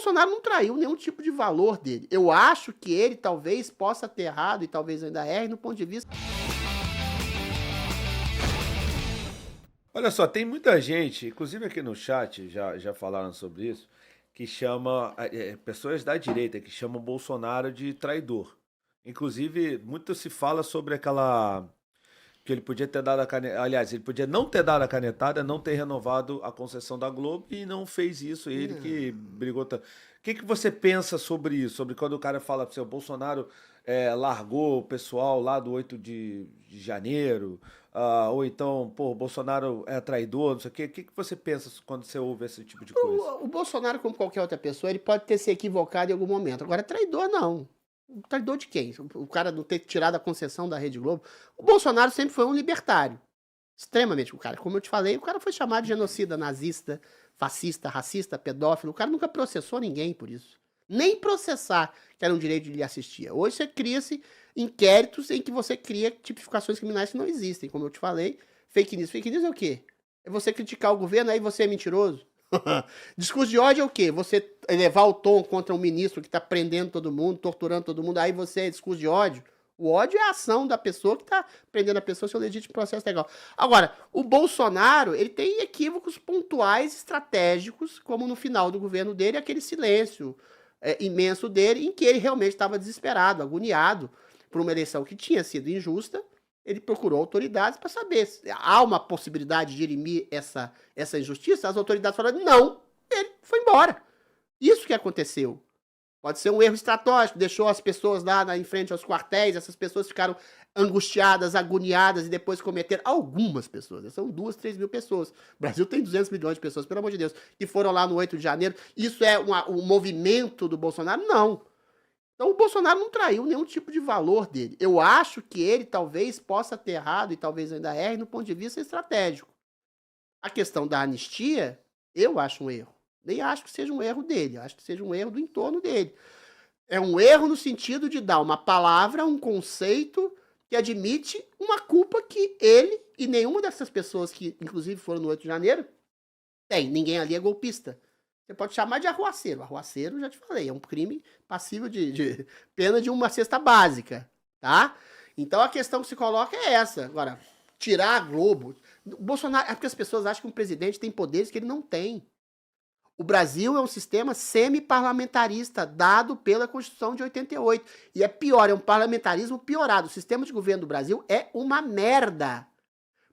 Bolsonaro não traiu nenhum tipo de valor dele. Eu acho que ele talvez possa ter errado, e talvez ainda erre, no ponto de vista... Olha só, tem muita gente, inclusive aqui no chat já falaram sobre isso, que chama, pessoas da direita, que chamam Bolsonaro de traidor. Inclusive, muito se fala sobre aquela, que ele podia ter dado a canetada, aliás, ele podia não ter dado a canetada, não ter renovado a concessão da Globo e não fez isso, ele que brigou tanto. O que você pensa sobre isso? Sobre quando o cara fala assim, o Bolsonaro largou o pessoal lá do 8 de janeiro, ou então, pô, o Bolsonaro é traidor, não sei o quê. O que você pensa quando você ouve esse tipo de coisa? O Bolsonaro, como qualquer outra pessoa, ele pode ter se equivocado em algum momento. Agora, traidor, não. Traidor de quem? O cara não ter tirado a concessão da Rede Globo. O Bolsonaro sempre foi um libertário. Extremamente. O cara, como eu te falei, o cara foi chamado de genocida, nazista, fascista, racista, pedófilo. O cara nunca processou ninguém por isso. Nem processar, que era um direito de lhe assistir. Hoje você cria-se inquéritos em que você cria tipificações criminais que não existem. Como eu te falei, fake news. Fake news é o quê? É você criticar o governo, aí você é mentiroso? Discurso de ódio é o quê? Você elevar o tom contra um ministro que está prendendo todo mundo, torturando todo mundo, aí você é discurso de ódio? O ódio é a ação da pessoa que está prendendo a pessoa, seu legítimo processo legal. Agora, o Bolsonaro, ele tem equívocos pontuais, estratégicos, como no final do governo dele, aquele silêncio imenso dele, em que ele realmente estava desesperado, agoniado, por uma eleição que tinha sido injusta. Ele procurou autoridades para saber se há uma possibilidade de dirimir essa injustiça. As autoridades falaram não, ele foi embora. Isso que aconteceu. Pode ser um erro estratégico, deixou as pessoas lá em frente aos quartéis, essas pessoas ficaram angustiadas, agoniadas e depois cometeram, algumas pessoas, são 2, 3 mil pessoas. O Brasil tem 200 milhões de pessoas, pelo amor de Deus, que foram lá no 8 de janeiro. Isso é um movimento do Bolsonaro? Não. Então o Bolsonaro não traiu nenhum tipo de valor dele. Eu acho que ele talvez possa ter errado, e talvez ainda erre, no ponto de vista estratégico. A questão da anistia, eu acho um erro. Nem acho que seja um erro dele, acho que seja um erro do entorno dele. É um erro no sentido de dar uma palavra, um conceito que admite uma culpa que ele e nenhuma dessas pessoas que, inclusive, foram no 8 de janeiro, tem. Ninguém ali é golpista. Você pode chamar de arruaceiro. Arruaceiro, já te falei, é um crime passível de pena de uma cesta básica, tá? Então a questão que se coloca é essa. Agora, tirar a Globo... O Bolsonaro... É porque as pessoas acham que um presidente tem poderes que ele não tem. O Brasil é um sistema semi-parlamentarista dado pela Constituição de 88. E é pior, é um parlamentarismo piorado. O sistema de governo do Brasil é uma merda.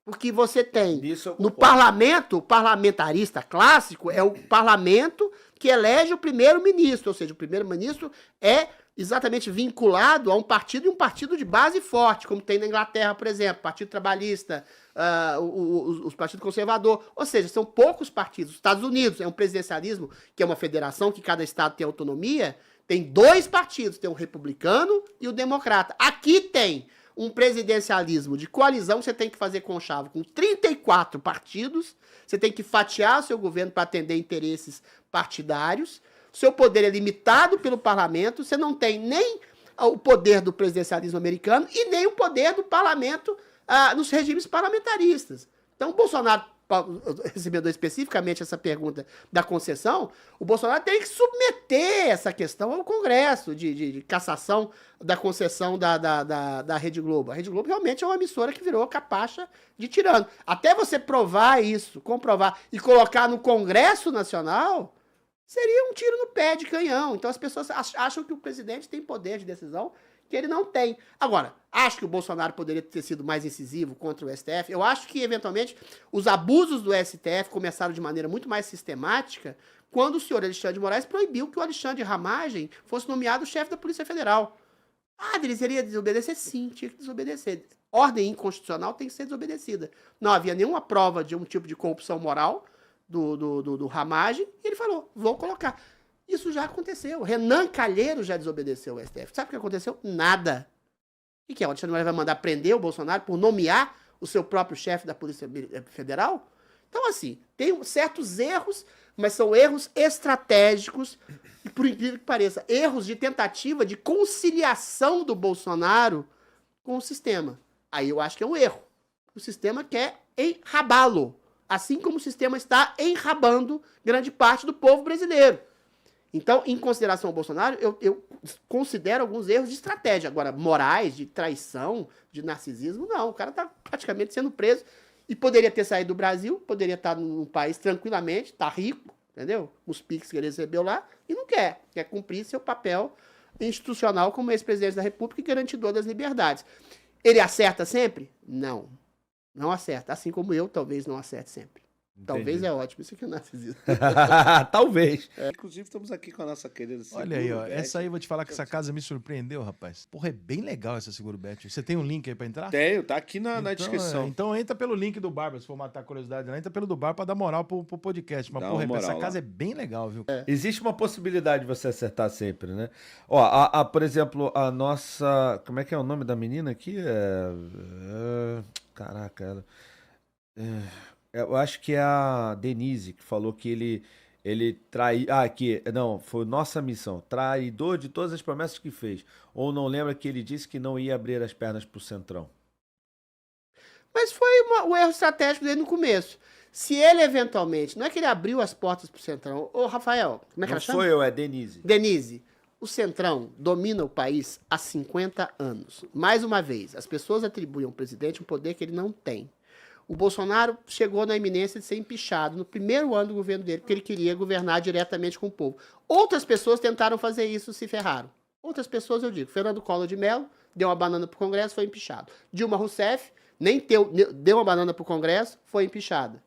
Porque você tem, no parlamento, o parlamentarista clássico é o parlamento que elege o primeiro-ministro. Ou seja, o primeiro-ministro é exatamente vinculado a um partido e um partido de base forte, como tem na Inglaterra, por exemplo, Partido Trabalhista, os partidos conservador. Ou seja, são poucos partidos. Os Estados Unidos é um presidencialismo, que é uma federação que cada estado tem autonomia, tem 2 partidos, tem o republicano e o democrata. Aqui tem um presidencialismo de coalizão, você tem que fazer conchavo com 34 partidos, você tem que fatiar o seu governo para atender interesses partidários, seu poder é limitado pelo parlamento, você não tem nem o poder do presidencialismo americano e nem o poder do parlamento nos regimes parlamentaristas. Então o Bolsonaro, recebendo especificamente essa pergunta da concessão, o Bolsonaro tem que submeter essa questão ao Congresso de cassação da concessão da Rede Globo. A Rede Globo realmente é uma emissora que virou capacha de tirano. Até você provar isso, comprovar e colocar no Congresso Nacional, seria um tiro no pé de canhão. Então as pessoas acham que o presidente tem poder de decisão que ele não tem. Agora, acho que o Bolsonaro poderia ter sido mais incisivo contra o STF. Eu acho que, eventualmente, os abusos do STF começaram de maneira muito mais sistemática quando o senhor Alexandre de Moraes proibiu que o Alexandre Ramagem fosse nomeado chefe da Polícia Federal. Ele iria desobedecer? Sim, tinha que desobedecer. Ordem inconstitucional tem que ser desobedecida. Não havia nenhuma prova de um tipo de corrupção moral do Ramagem, e ele falou, vou colocar. Isso já aconteceu. Renan Calheiros já desobedeceu o STF. Sabe o que aconteceu? Nada. O que é? O Alexandre Moraes vai mandar prender o Bolsonaro por nomear o seu próprio chefe da Polícia Federal? Então, assim, tem certos erros, mas são erros estratégicos e, por incrível que pareça, erros de tentativa de conciliação do Bolsonaro com o sistema. Aí eu acho que é um erro. O sistema quer enrabá-lo, assim como o sistema está enrabando grande parte do povo brasileiro. Então, em consideração ao Bolsonaro, eu considero alguns erros de estratégia. Agora, morais, de traição, de narcisismo, não. O cara tá praticamente sendo preso e poderia ter saído do Brasil, poderia estar num país tranquilamente, tá rico, entendeu? Os PIX que ele recebeu lá, e não quer. Quer cumprir seu papel institucional como ex-presidente da República e garantidor das liberdades. Ele acerta sempre? Não. Não acerta. Assim como eu, talvez não acerte sempre. Entendi. Talvez é ótimo. Isso aqui é narcisismo. Talvez. Inclusive, estamos aqui com a nossa querida Seguro Olha aí, ó. Bet. Essa aí eu vou te falar que essa casa me surpreendeu, rapaz. Porra, é bem legal essa Seguro Bet. Você tem um link aí pra entrar? Tenho, tá aqui na descrição. Então entra pelo link do Barba, se for matar a curiosidade, né? Entra pelo do Barba pra dar moral pro podcast. Mas, Dá porra, uma essa moral casa lá. é bem legal, viu? Existe uma possibilidade de você acertar sempre, né? Ó, por exemplo, a nossa... Como é que é o nome da menina aqui? Caraca, ela... Eu acho que é a Denise que falou que ele traiu... Não, foi nossa missão. Traidor de todas as promessas que fez. Ou não lembra que ele disse que não ia abrir as pernas pro Centrão. Mas foi o erro estratégico dele no começo. Se ele eventualmente... Não é que ele abriu as portas pro Centrão. Ô, Rafael, como é que Não ela chama? sou eu, é Denise. Denise, o Centrão domina o país há 50 anos. Mais uma vez, as pessoas atribuem ao presidente um poder que ele não tem. O Bolsonaro chegou na iminência de ser empichado no primeiro ano do governo dele, porque ele queria governar diretamente com o povo. Outras pessoas tentaram fazer isso e se ferraram. Outras pessoas, eu digo, Fernando Collor de Mello deu uma banana pro Congresso, foi empichado. Dilma Rousseff nem deu uma banana pro Congresso, foi empichada.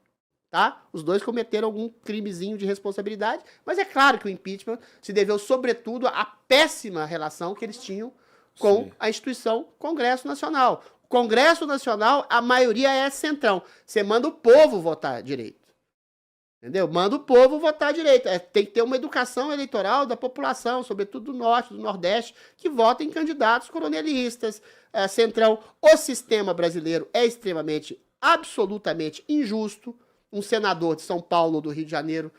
Tá? Os dois cometeram algum crimezinho de responsabilidade, mas é claro que o impeachment se deveu, sobretudo, à péssima relação que eles tinham com a instituição Congresso Nacional. Congresso Nacional, a maioria é centrão. Você manda o povo votar direito. Entendeu? Manda o povo votar direito. Tem que ter uma educação eleitoral da população, sobretudo do Norte, do Nordeste, que vota em candidatos coronelistas, centrão. O sistema brasileiro é extremamente, absolutamente injusto. Um senador de São Paulo, do Rio de Janeiro,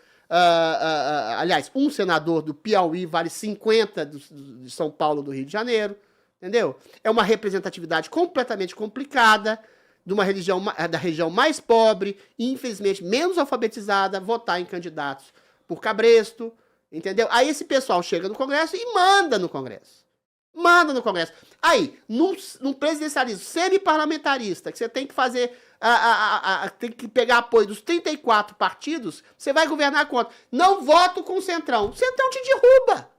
aliás, um senador do Piauí vale 50 de São Paulo, do Rio de Janeiro. Entendeu? É uma representatividade completamente complicada, de uma religião da região mais pobre e, infelizmente, menos alfabetizada, votar em candidatos por cabresto, entendeu? Aí esse pessoal chega no Congresso e manda no Congresso. Manda no Congresso. Aí, num presidencialismo semi-parlamentarista, que você tem que fazer, tem que pegar apoio dos 34 partidos, você vai governar contra. Não voto com o Centrão. O Centrão te derruba.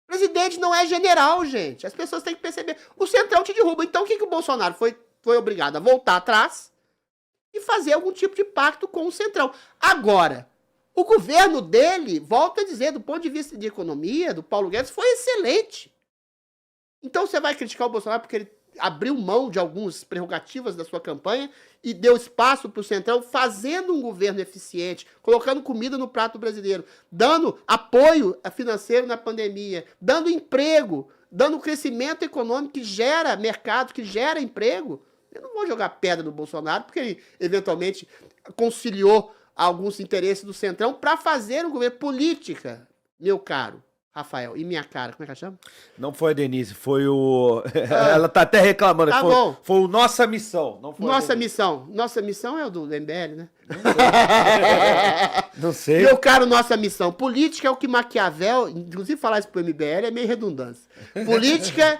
O presidente não é general, gente. As pessoas têm que perceber. O Centrão te derruba. Então, o que o Bolsonaro foi obrigado a voltar atrás e fazer algum tipo de pacto com o Centrão. Agora, o governo dele, volto a dizer, do ponto de vista de economia, do Paulo Guedes, foi excelente. Então, você vai criticar o Bolsonaro porque ele abriu mão de algumas prerrogativas da sua campanha e deu espaço para o Centrão, fazendo um governo eficiente, colocando comida no prato brasileiro, dando apoio financeiro na pandemia, dando emprego, dando crescimento econômico que gera mercado, que gera emprego. Eu não vou jogar pedra no Bolsonaro, porque ele eventualmente conciliou alguns interesses do Centrão para fazer um governo política, meu caro Rafael, e minha cara, como é que ela chama? Não foi a Denise, foi o... Ela tá até reclamando. Tá bom. Foi o Nossa Missão. Não foi Nossa Missão. Nossa Missão é o do MBL, né? Não sei. Meu caro, Nossa Missão. Política é o que Maquiavel, inclusive falar isso pro MBL é meio redundância. Política,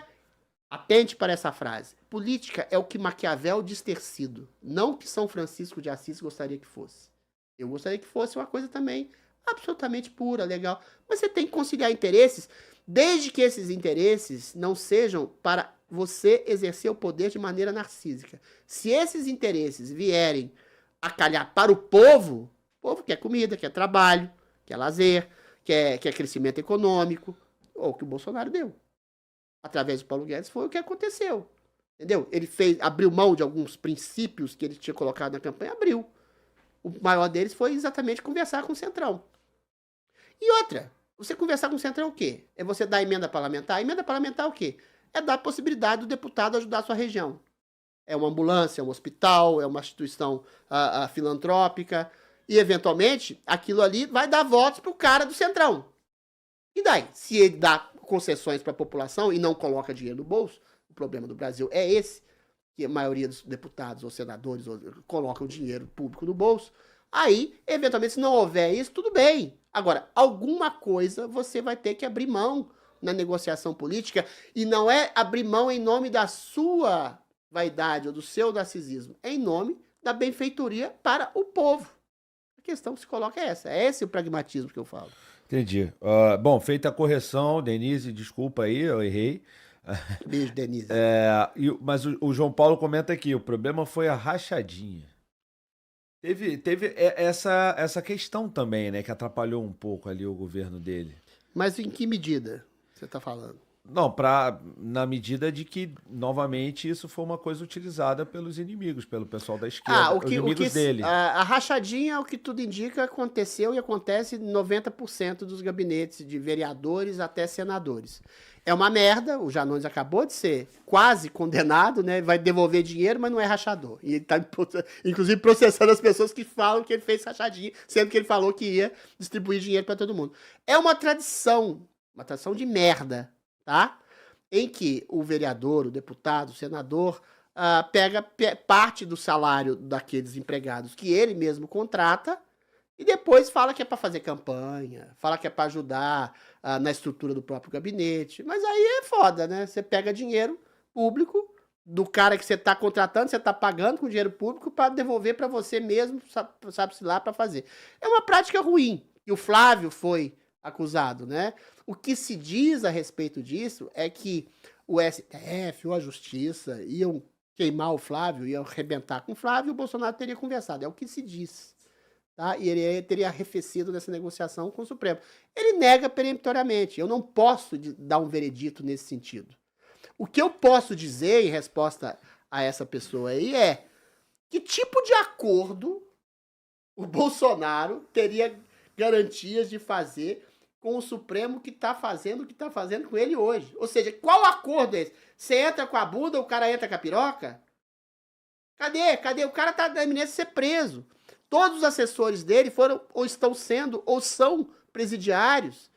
atente para essa frase. Política é o que Maquiavel diz ter sido, não o que São Francisco de Assis gostaria que fosse. Eu gostaria que fosse uma coisa também absolutamente pura, legal. Mas você tem que conciliar interesses, desde que esses interesses não sejam para você exercer o poder de maneira narcísica. Se esses interesses vierem a calhar para o povo quer comida, quer trabalho, quer lazer, quer crescimento econômico, ou o que o Bolsonaro deu. Através do Paulo Guedes foi o que aconteceu. Entendeu? Ele abriu mão de alguns princípios que ele tinha colocado na campanha, abriu. O maior deles foi exatamente conversar com o Centrão. E outra, você conversar com o Centrão é o quê? É você dar emenda parlamentar? Emenda parlamentar é o quê? É dar a possibilidade do deputado ajudar a sua região. É uma ambulância, é um hospital, é uma instituição filantrópica. E, eventualmente, aquilo ali vai dar votos para o cara do Centrão. E daí? Se ele dá concessões para a população e não coloca dinheiro no bolso, o problema do Brasil é esse, que a maioria dos deputados ou senadores colocam dinheiro público no bolso, Aí, eventualmente, se não houver isso, tudo bem. Agora, alguma coisa você vai ter que abrir mão na negociação política, e não é abrir mão em nome da sua vaidade ou do seu narcisismo, é em nome da benfeitoria para o povo. A questão que se coloca é essa. É esse o pragmatismo que eu falo. Entendi. Bom, feita a correção, Denise, desculpa aí, eu errei. Beijo, Denise. Mas o João Paulo comenta aqui, o problema foi a rachadinha. Teve essa questão também, né, que atrapalhou um pouco ali o governo dele. Mas em que medida você está falando? Não, na medida de que, novamente, isso foi uma coisa utilizada pelos inimigos, pelo pessoal da esquerda, os inimigos dele. A rachadinha, o que tudo indica, aconteceu e acontece em 90% dos gabinetes de vereadores até senadores. É uma merda, o Janones acabou de ser quase condenado, né? Vai devolver dinheiro, mas não é rachador. E ele tá, inclusive, processando as pessoas que falam que ele fez rachadinha, sendo que ele falou que ia distribuir dinheiro para todo mundo. É uma tradição de merda, tá? Em que o vereador, o deputado, o senador pega parte do salário daqueles empregados que ele mesmo contrata e depois fala que é para fazer campanha, fala que é para ajudar na estrutura do próprio gabinete. Mas aí é foda, né? Você pega dinheiro público do cara que você está contratando, você está pagando com dinheiro público para devolver para você mesmo, sabe-se lá, para fazer. É uma prática ruim. E o Flávio foi acusado, né? O que se diz a respeito disso é que o STF ou a Justiça iam queimar o Flávio, iam arrebentar com o Flávio, e o Bolsonaro teria conversado. É o que se diz. Tá? E ele teria arrefecido nessa negociação com o Supremo. Ele nega peremptoriamente. Eu não posso dar um veredito nesse sentido. O que eu posso dizer em resposta a essa pessoa aí é que tipo de acordo o Bolsonaro teria garantias de fazer com o Supremo que está fazendo o que está fazendo com ele hoje. Ou seja, qual acordo é esse? Você entra com a bunda, o cara entra com a piroca? Cadê? O cara está na iminência de ser preso. Todos os assessores dele foram, ou estão sendo, ou são presidiários.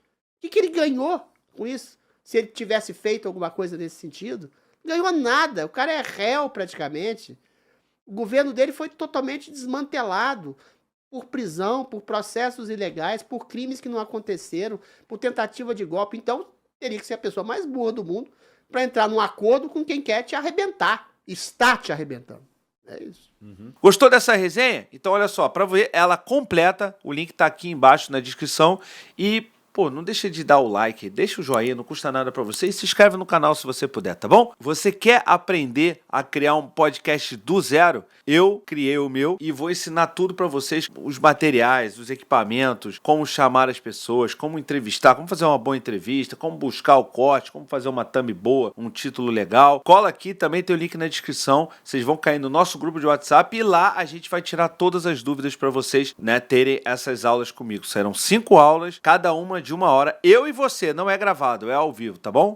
O que ele ganhou com isso? Se ele tivesse feito alguma coisa nesse sentido? Não ganhou nada. O cara é réu praticamente. O governo dele foi totalmente desmantelado por prisão, por processos ilegais, por crimes que não aconteceram, por tentativa de golpe. Então, teria que ser a pessoa mais boa do mundo para entrar num acordo com quem quer te arrebentar. Está te arrebentando. É isso. Gostou dessa resenha? Então olha só, para ver ela completa, o link tá aqui embaixo na descrição e, pô, não deixa de dar o like, deixa o joinha, não custa nada para você e se inscreve no canal se você puder, tá bom? Você quer aprender a criar um podcast do zero? Eu criei o meu e vou ensinar tudo para vocês, os materiais, os equipamentos, como chamar as pessoas, como entrevistar, como fazer uma boa entrevista, como buscar o corte, como fazer uma thumb boa, um título legal. Cola aqui, também tem o link na descrição, vocês vão cair no nosso grupo de WhatsApp e lá a gente vai tirar todas as dúvidas para vocês, né, terem essas aulas comigo. Serão 5 aulas, cada uma de 1 hora, eu e você, não é gravado, é ao vivo, tá bom?